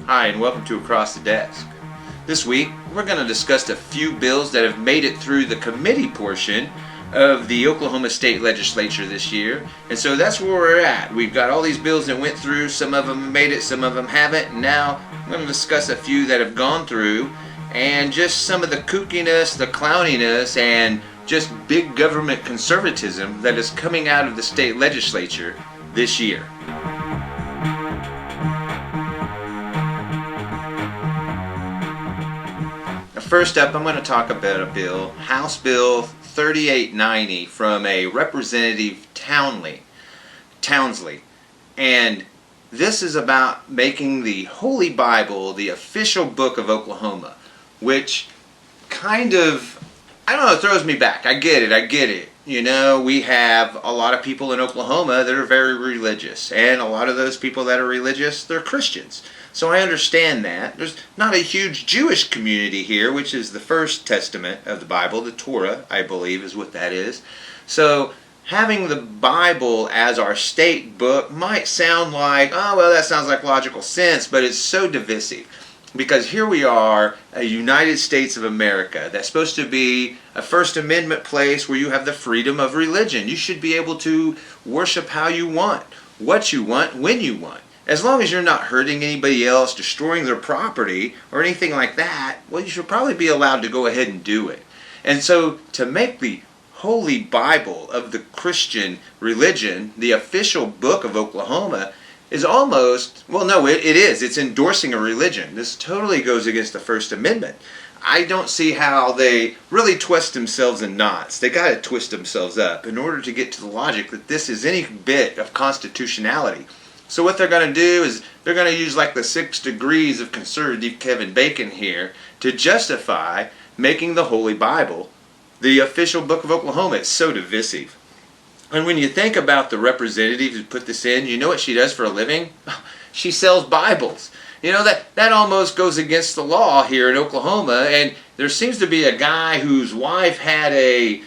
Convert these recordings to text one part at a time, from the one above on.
Hi, and welcome to Across the Desk. This week, we're going to discuss a few bills that have made it through the committee portion of the Oklahoma State Legislature this year. And so that's where we're at. We've got all these bills that went through. Some of them made it, some of them haven't. And now I'm going to discuss a few that have gone through and just some of the kookiness, the clowniness, and just big government conservatism that is coming out of the state legislature this year. First up, I'm going to talk about a bill, House Bill 3890 from a Representative Townley. And this is about making the Holy Bible the official book of Oklahoma, which kind of, I don't know, throws me back. I get it. You know, we have a lot of people in Oklahoma that are very religious, and a lot of those people that are religious, they're Christians. So I understand that. There's not a huge Jewish community here, which is the first testament of the Bible, the Torah, I believe, is what that is. So having the Bible as our state book might sound like, oh, well, that sounds like logical sense, but it's so divisive. Because here we are, a United States of America, that's supposed to be a First Amendment place where you have the freedom of religion. You should be able to worship how you want, what you want, when you want. As long as you're not hurting anybody else, destroying their property, or anything like that, well, you should probably be allowed to go ahead and do it. And so, to make the Holy Bible of the Christian religion the official book of Oklahoma is almost, well, no, it is. It's endorsing a religion. This totally goes against the First Amendment. I don't see how they really twist themselves in knots. They got to twist themselves up in order to get to the logic that this is any bit of constitutionality. So what they're going to do is they're going to use like the 6 degrees of conservative Kevin Bacon here to justify making the Holy Bible the official book of Oklahoma. It's so divisive. And when you think about the representative who put this in, you know what she does for a living? She sells Bibles. You know, that almost goes against the law here in Oklahoma. And there seems to be a guy whose wife had a,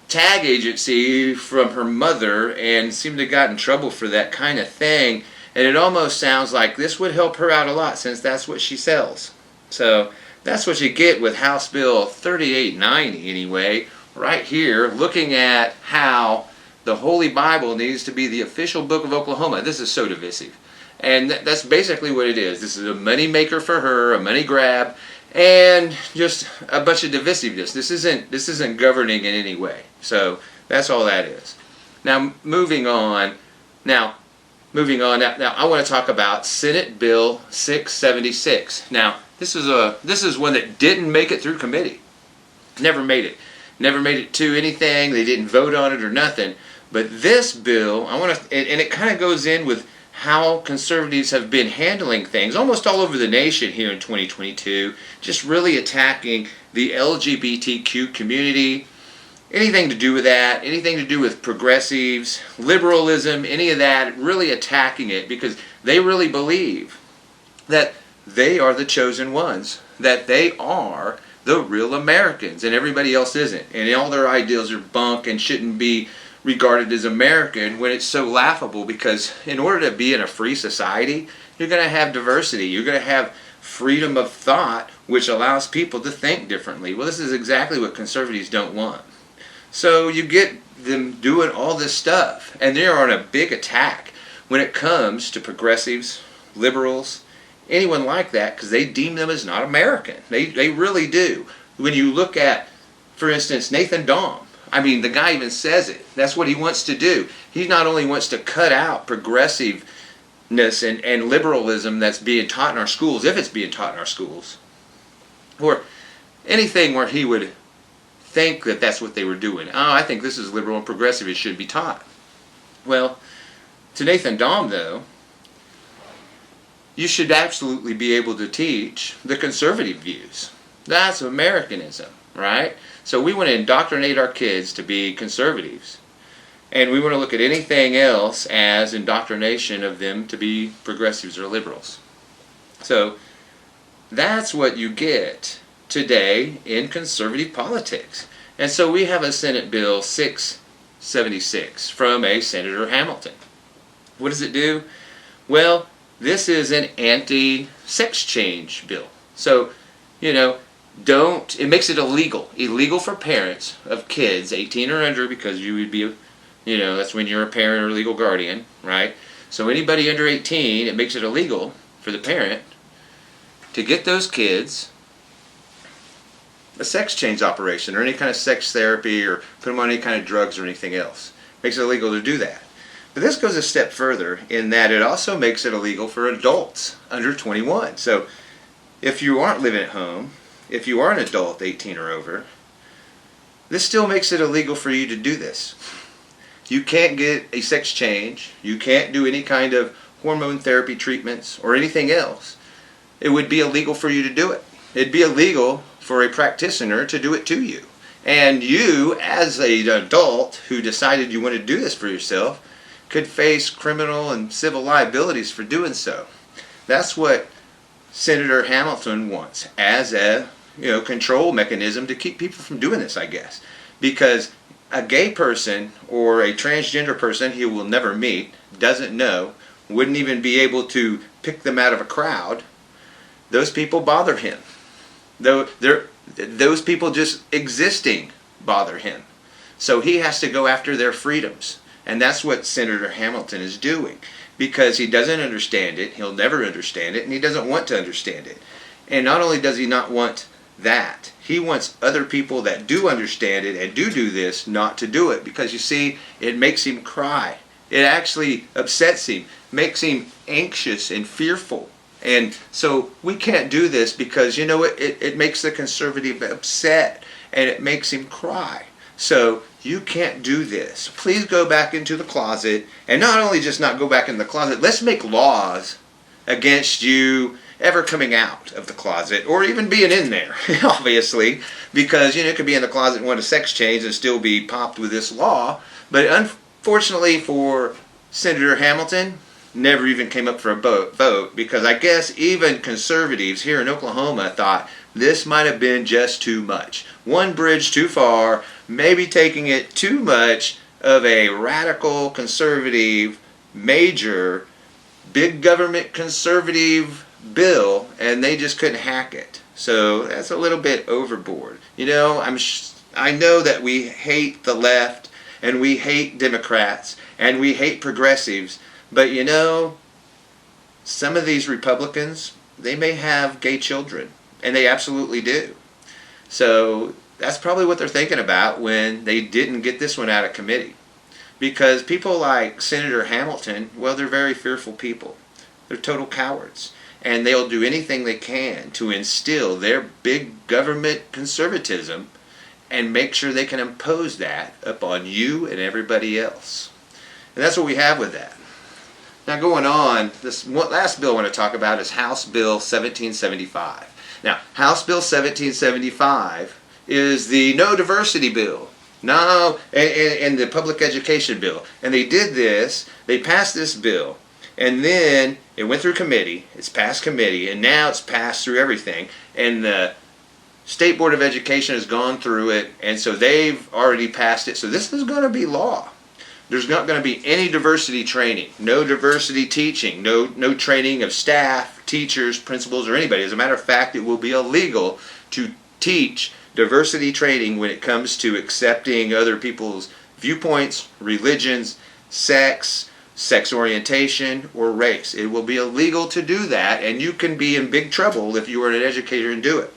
tag agency from her mother and seemed to have gotten in trouble for that kind of thing. And it almost sounds like this would help her out a lot since that's what she sells. So that's what you get with House Bill 3890 anyway. Right here, looking at how the Holy Bible needs to be the official book of Oklahoma. This is so divisive. And that's basically what it is. This is a money maker for her, a money grab, and just a bunch of divisiveness. This isn't governing in any way. So that's all that is. Now moving on. Now I want to talk about Senate Bill 676. Now this is one that didn't make it through committee. Never made it to anything. They didn't vote on it or nothing. But this bill, and it kind of goes in with how conservatives have been handling things almost all over the nation here in 2022, just really attacking the LGBTQ community, anything to do with that, anything to do with progressives, liberalism, any of that, really attacking it because they really believe that they are the chosen ones, that they are the real Americans and everybody else isn't, and all their ideals are bunk and shouldn't be regarded as American, when it's so laughable, because in order to be in a free society, you're going to have diversity, you're going to have freedom of thought, which allows people to think differently. Well, this is exactly what conservatives don't want. So you get them doing all this stuff, and they're on a big attack when it comes to progressives, liberals, anyone like that, because they deem them as not American. They really do. When you look at, for instance, Nathan Dahm, I mean, the guy even says it. That's what he wants to do. He not only wants to cut out progressiveness and liberalism that's being taught in our schools, if it's being taught in our schools, or anything where he would think that that's what they were doing. Oh, I think this is liberal and progressive. It should be taught. Well, to Nathan Dahm, though, you should absolutely be able to teach the conservative views. That's Americanism, right? So we want to indoctrinate our kids to be conservatives. And we want to look at anything else as indoctrination of them to be progressives or liberals. So that's what you get today in conservative politics. And so we have a Senate Bill 676 from a Senator Hamilton. What does it do? Well, this is an anti-sex change bill. So, it makes it illegal for parents of kids 18 or under, because you would be, that's when you're a parent or legal guardian, right? So anybody under 18, it makes it illegal for the parent to get those kids a sex change operation or any kind of sex therapy or put them on any kind of drugs or anything else. Makes it illegal to do that. But this goes a step further in that it also makes it illegal for adults under 21. So if you aren't living at home, if you are an adult 18 or over, this still makes it illegal for you to do this. You can't get a sex change. You can't do any kind of hormone therapy treatments or anything else. It would be illegal for you to do it. It'd be illegal for a practitioner to do it to you. And you, as an adult who decided you want to do this for yourself, could face criminal and civil liabilities for doing so. That's what Senator Hamilton wants as a control mechanism to keep people from doing this, I guess. Because a gay person or a transgender person he will never meet, doesn't know, wouldn't even be able to pick them out of a crowd, those people bother him. Those people just existing bother him. So he has to go after their freedoms. And that's what Senator Hamilton is doing. Because he doesn't understand it, he'll never understand it, and he doesn't want to understand it. And not only does he not want that, he wants other people that do understand it and do this not to do it. Because you see, it makes him cry. It actually upsets him, makes him anxious and fearful. And so we can't do this because, it makes the conservative upset and it makes him cry. So you can't do this. Please go back into the closet, and not only just not go back in the closet, let's make laws against you ever coming out of the closet or even being in there, obviously, because it could be in the closet and want a sex change and still be popped with this law. But unfortunately for Senator Hamilton, never even came up for a vote, because I guess even conservatives here in Oklahoma thought this might have been just too much. One bridge too far, maybe taking it too much of a radical conservative, major, big government conservative bill, and they just couldn't hack it. So that's a little bit overboard. I know that we hate the left, and we hate Democrats, and we hate progressives, but some of these Republicans, they may have gay children, and they absolutely do. So that's probably what they're thinking about when they didn't get this one out of committee. Because people like Senator Hamilton, well, they're very fearful people. They're total cowards. And they'll do anything they can to instill their big government conservatism and make sure they can impose that upon you and everybody else. And that's what we have with that. Now going on, this last bill I want to talk about is House Bill 1775. Now, House Bill 1775 is the no diversity bill. No, and the public education bill. And they did this, they passed this bill, and then it went through committee, it's passed committee, and now it's passed through everything. And the State Board of Education has gone through it, and so they've already passed it. So this is going to be law. There's not going to be any diversity training, no diversity teaching, no training of staff, teachers, principals, or anybody. As a matter of fact, it will be illegal to teach diversity training when it comes to accepting other people's viewpoints, religions, sex orientation, or race. It will be illegal to do that, and you can be in big trouble if you are an educator and do it.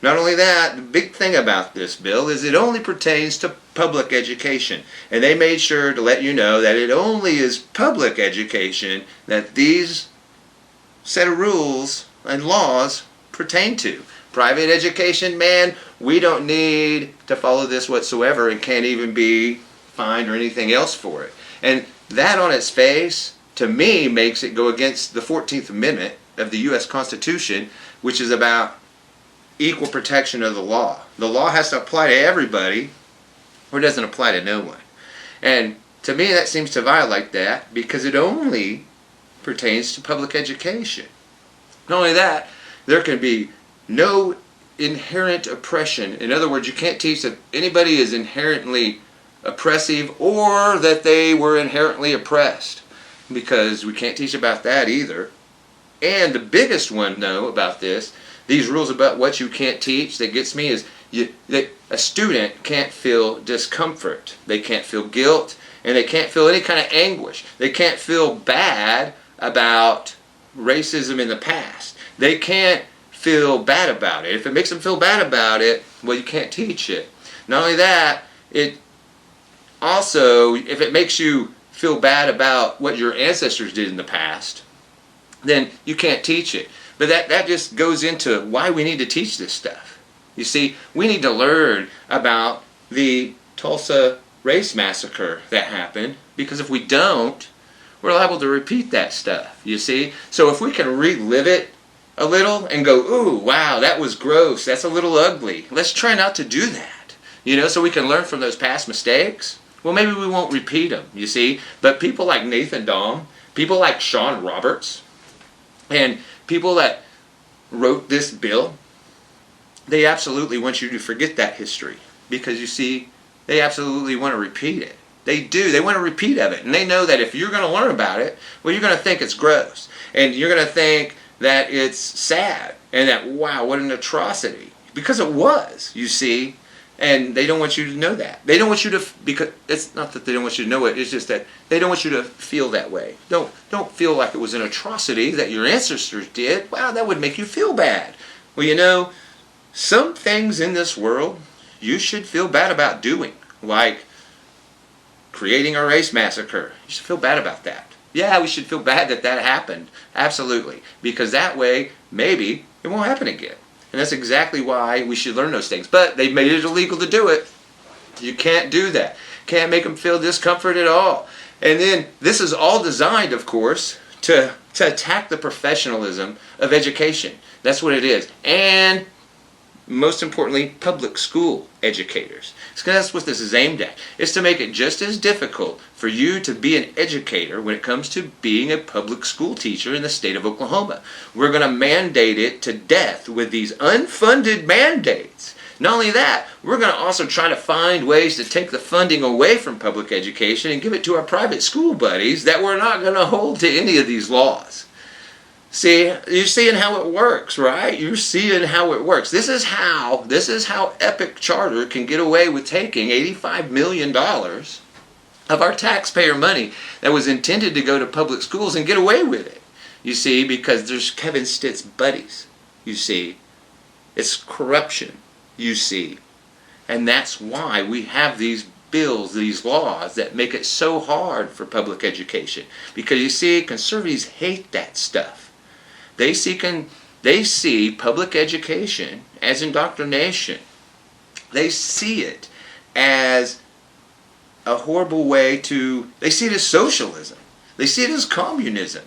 Not only that, the big thing about this bill is it only pertains to public education. And they made sure to let you know that it only is public education that these set of rules and laws pertain to. Private education, man, we don't need to follow this whatsoever and can't even be fined or anything else for it. And that on its face, to me, makes it go against the 14th Amendment of the U.S. Constitution, which is about equal protection of the law. The law has to apply to everybody, or it doesn't apply to no one. And to me, that seems to violate that because it only pertains to public education. Not only that, there can be no inherent oppression. In other words, you can't teach that anybody is inherently oppressive or that they were inherently oppressed, because we can't teach about that either. And the biggest one, though, about this, these rules about what you can't teach that gets me is a student can't feel discomfort. They can't feel guilt, and they can't feel any kind of anguish. They can't feel bad about racism in the past. They can't feel bad about it. If it makes them feel bad about it, well, you can't teach it. Not only that, it also, if it makes you feel bad about what your ancestors did in the past, then you can't teach it. But that just goes into why we need to teach this stuff. You see, we need to learn about the Tulsa race massacre that happened, because if we don't, we're liable to repeat that stuff, you see? So if we can relive it a little and go, ooh, wow, that was gross, that's a little ugly, let's try not to do that, you know, so we can learn from those past mistakes. Well, maybe we won't repeat them, you see? But people like Nathan Dahm, people like Sean Roberts, and people that wrote this bill, they absolutely want you to forget that history, because you see, they absolutely want to repeat it. They do. They want a repeat of it. And they know that if you're going to learn about it, well, you're going to think it's gross. And you're going to think that it's sad. And that, wow, what an atrocity. Because it was, you see. And they don't want you to know that. They don't want you to, because it's not that they don't want you to know it, it's just that they don't want you to feel that way. Don't feel like it was an atrocity that your ancestors did. Wow, that would make you feel bad. Well, you know, some things in this world you should feel bad about doing. Like creating a race massacre. You should feel bad about that. Yeah, we should feel bad that that happened. Absolutely. Because that way, maybe, it won't happen again. And that's exactly why we should learn those things. But they've made it illegal to do it. You can't do that. Can't make them feel discomfort at all. And then, this is all designed, of course, to attack the professionalism of education. That's what it is. And most importantly, public school educators. Because that's what this is aimed at. It's to make it just as difficult for you to be an educator when it comes to being a public school teacher in the state of Oklahoma. We're going to mandate it to death with these unfunded mandates. Not only that, we're going to also try to find ways to take the funding away from public education and give it to our private school buddies that we're not going to hold to any of these laws. See, you're seeing how it works, right? You're seeing how it works. This is how Epic Charter can get away with taking $85 million of our taxpayer money that was intended to go to public schools and get away with it. You see, because there's Kevin Stitt's buddies, you see. It's corruption, you see. And that's why we have these bills, these laws that make it so hard for public education. Because you see, conservatives hate that stuff. They see public education as indoctrination. They see it as a horrible way to, they see it as socialism. They see it as communism.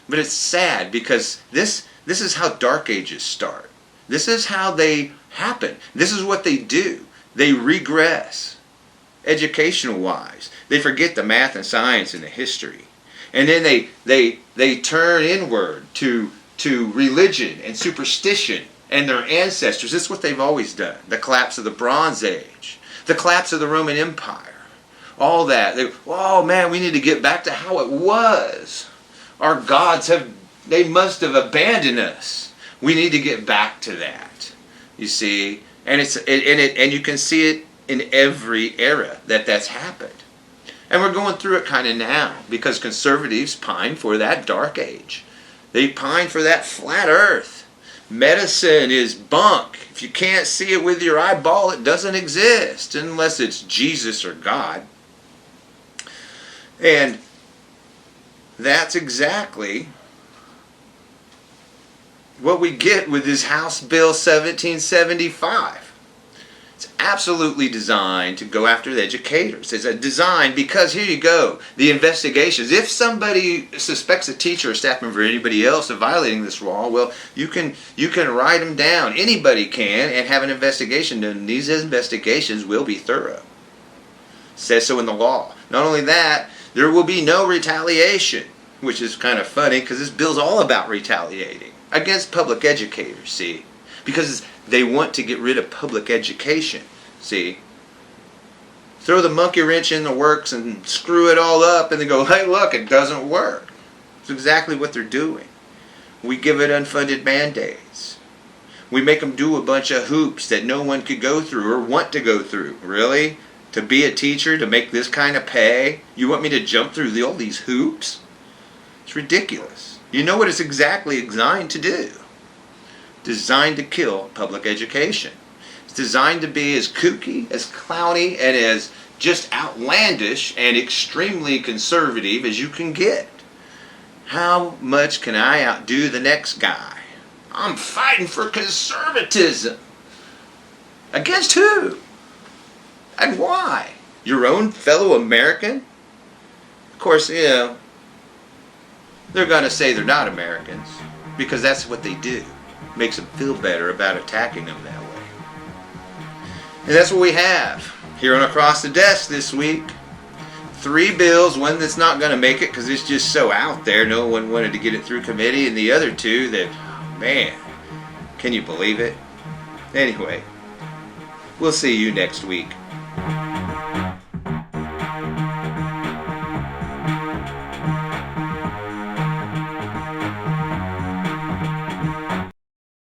But it's sad because this is how dark ages start. This is how they happen. This is what they do. They regress, educational-wise. They forget the math and science and the history. And then they turn inward to religion and superstition and their ancestors. This is what they've always done. The collapse of the Bronze Age, the collapse of the Roman Empire, all that. Oh man, we need to get back to how it was. Our gods they must have abandoned us. We need to get back to that. You see, and and you can see it in every era that's happened. And we're going through it kind of now because conservatives pine for that dark age. They pine for that flat earth. Medicine is bunk. If you can't see it with your eyeball, it doesn't exist unless it's Jesus or God. And that's exactly what we get with this House Bill 1775. It's absolutely designed to go after the educators. It's designed because, here you go, the investigations. If somebody suspects a teacher or staff member or anybody else of violating this law, well, you can write them down. Anybody can, and have an investigation done. These investigations will be thorough. It says so in the law. Not only that, there will be no retaliation, which is kind of funny because this bill's all about retaliating against public educators, see? Because they want to get rid of public education, see? Throw the monkey wrench in the works and screw it all up and then go, hey look, it doesn't work. It's exactly what they're doing. We give it unfunded mandates. We make them do a bunch of hoops that no one could go through or want to go through. Really? To be a teacher, to make this kind of pay? You want me to jump through all these hoops? It's ridiculous. You know what it's exactly designed to do? Designed to kill public education. It's designed to be as kooky, as clowny, and as just outlandish and extremely conservative as you can get. How much can I outdo the next guy? I'm fighting for conservatism. Against who? And why? Your own fellow American? Of course, they're going to say they're not Americans because that's what they do. Makes them feel better about attacking them that way. And that's what we have here on Across the Desk this week. 3 bills, one that's not going to make it because it's just so out there, no one wanted to get it through committee, and the other 2 that, man, can you believe it? Anyway, we'll see you next week.